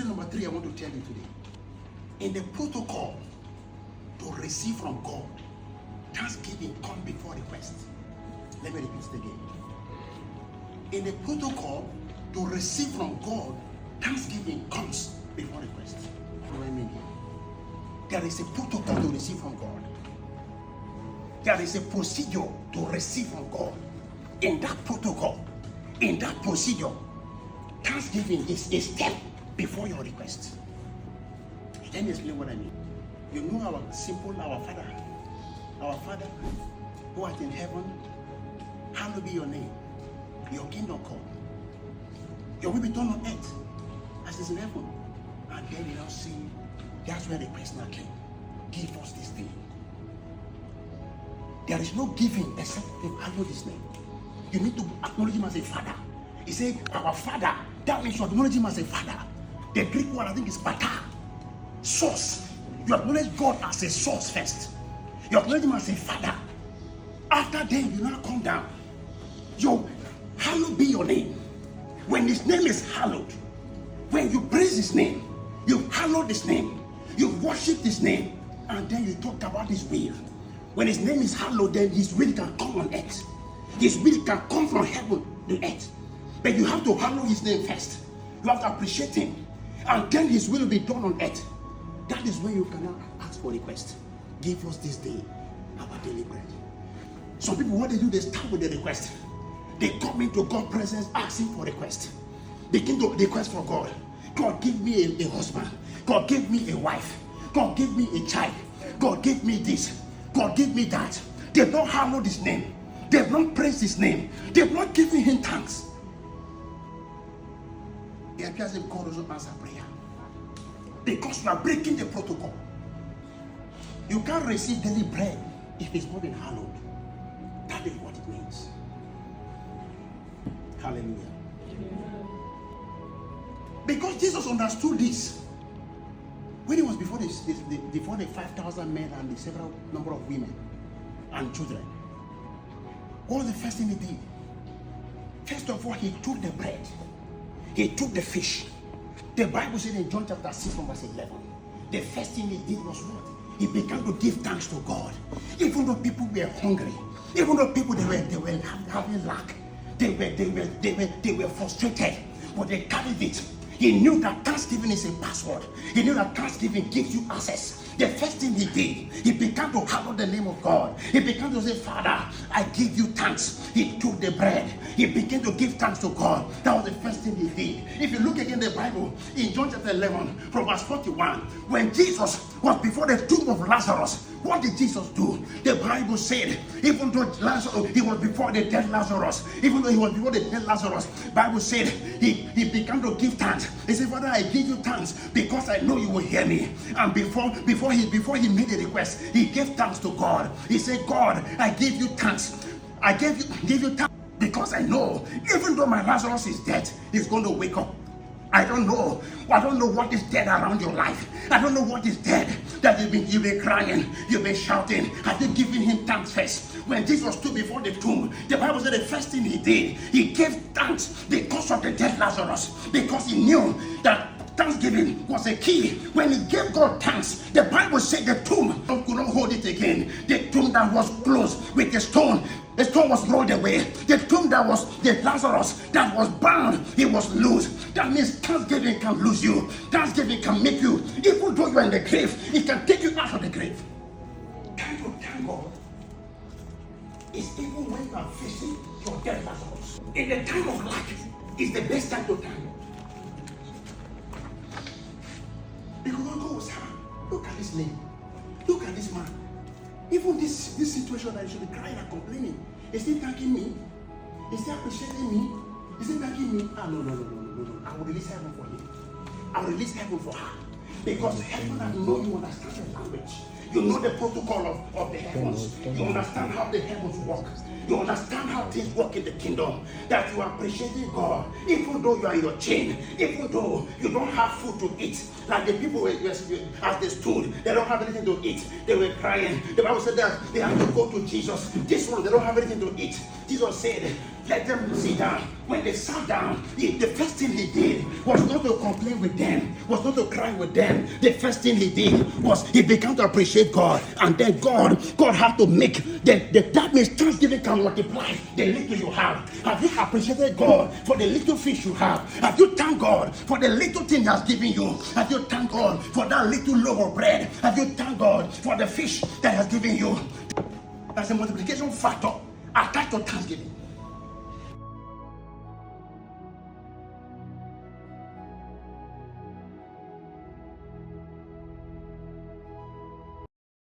Mystery number 3 I want to tell you today. In the protocol to receive from God, thanksgiving comes before request. Let me repeat it again. In the protocol to receive from God, thanksgiving comes before request. What do I mean here? There is a protocol to receive from God. There is a procedure to receive from God. In that protocol, in that procedure, thanksgiving is a step before your request. Let me explain what I mean. You know our Father who art in heaven, hallowed be your name. Your kingdom come. Your will be done on earth as it is in heaven. And then you now see, that's where the question came. Give us this thing. There is no giving except to hallow his name. You need to acknowledge him as a father. He said, our Father. That means you acknowledge him as a father. The Greek word I think is pater. Source. You acknowledge God as a source first. You acknowledge him as a father. After then, you now come down. Hallowed be your name. When his name is hallowed, when you praise his name, you hallowed his name, you worship his name, and then you talk about his will. When his name is hallowed, then his will can come on earth. His will can come from heaven to earth. But you have to hallow his name first. You have to appreciate him. And then his will be done on earth. That is when you can now ask for request. Give us this day our daily bread. Some people, what they do, they start with the request. They come into God's presence asking for request. Begin to request for God. God, give me a husband. God, give me a wife. God, give me a child. God, give me this. God, give me that. They've not hallowed his name. They've not praised his name. They've not given him thanks. It appears that God doesn't answer prayer. Because you are breaking the protocol. You can't receive daily bread if it's not been hallowed. That is what it means. Hallelujah. Because Jesus understood this when he was before the 5,000 men and the several number of women and children. What was the first thing he did? First of all, he took the bread. He took the fish. The Bible said in John chapter 6 from verse 11, the first thing he did was what? He began to give thanks to God. Even though people were hungry, even though people they were having lack, they were frustrated, but they carried it. He knew that thanksgiving is a password. He knew that thanksgiving gives you access. The first thing he did, he began to hallow the name of God. He began to say, Father, I give you thanks. He took the bread. He began to give thanks to God. That was the first thing he did. If you look again in the Bible, in John chapter 11, from verse 41, when Jesus was before the tomb of Lazarus, what did Jesus do? The Bible said, even though Lazarus, he was before the dead Lazarus, even though he was before the dead Lazarus, Bible said he began to give thanks. He said, Father, I give you thanks because I know you will hear me. And before he made a request, he gave thanks to God. He said, God, I give you thanks. I give you thanks because I know even though my Lazarus is dead, he's going to wake up. I don't know what is dead around your life. I don't know what is dead that you've been crying, you've been shouting. Have you given him thanks first? When Jesus stood before the tomb, the Bible said the first thing he did, he gave thanks because of the dead Lazarus, because he knew that thanksgiving was a key. When he gave God thanks, the Bible said the tomb could not hold it again. The tomb that was closed with a stone, the stone was rolled away. The tomb that was the Lazarus that was bound, it was loose. That means thanksgiving can lose you. Thanksgiving can make you, even though you are in the grave, it can take you out of the grave. Time to thank God is even when you are facing your dead Lazarus. In the time of life, is the best time to thank God. Because God was saying, look at this name, look at this man. Even this situation that you should be crying and complaining, is he thanking me? Is he appreciating me? Is he thanking me? No. I will release heaven for him. I will release heaven for her. Because heaven, I know you understand the language. You know the protocol of the heavens. You understand how the heavens work. You understand how things work in the kingdom. That you are appreciating God, even though you are in your chain, even though you don't have food to eat. Like the people as they stood, they don't have anything to eat. They were crying. The Bible said that they had to go to Jesus. This one, they don't have anything to eat. Jesus said, let them sit down. When they sat down, the first thing he did was not to complain with them, was not to cry with them. The first thing he did was he began to appreciate God. And then God had to make that means thanksgiving can multiply the little you have. Have you appreciated God for the little fish you have? Have you thanked God for the little thing he has given you? Have you thanked God for that little loaf of bread? Have you thanked God for the fish that he has given you? That's a multiplication factor attached to thanksgiving.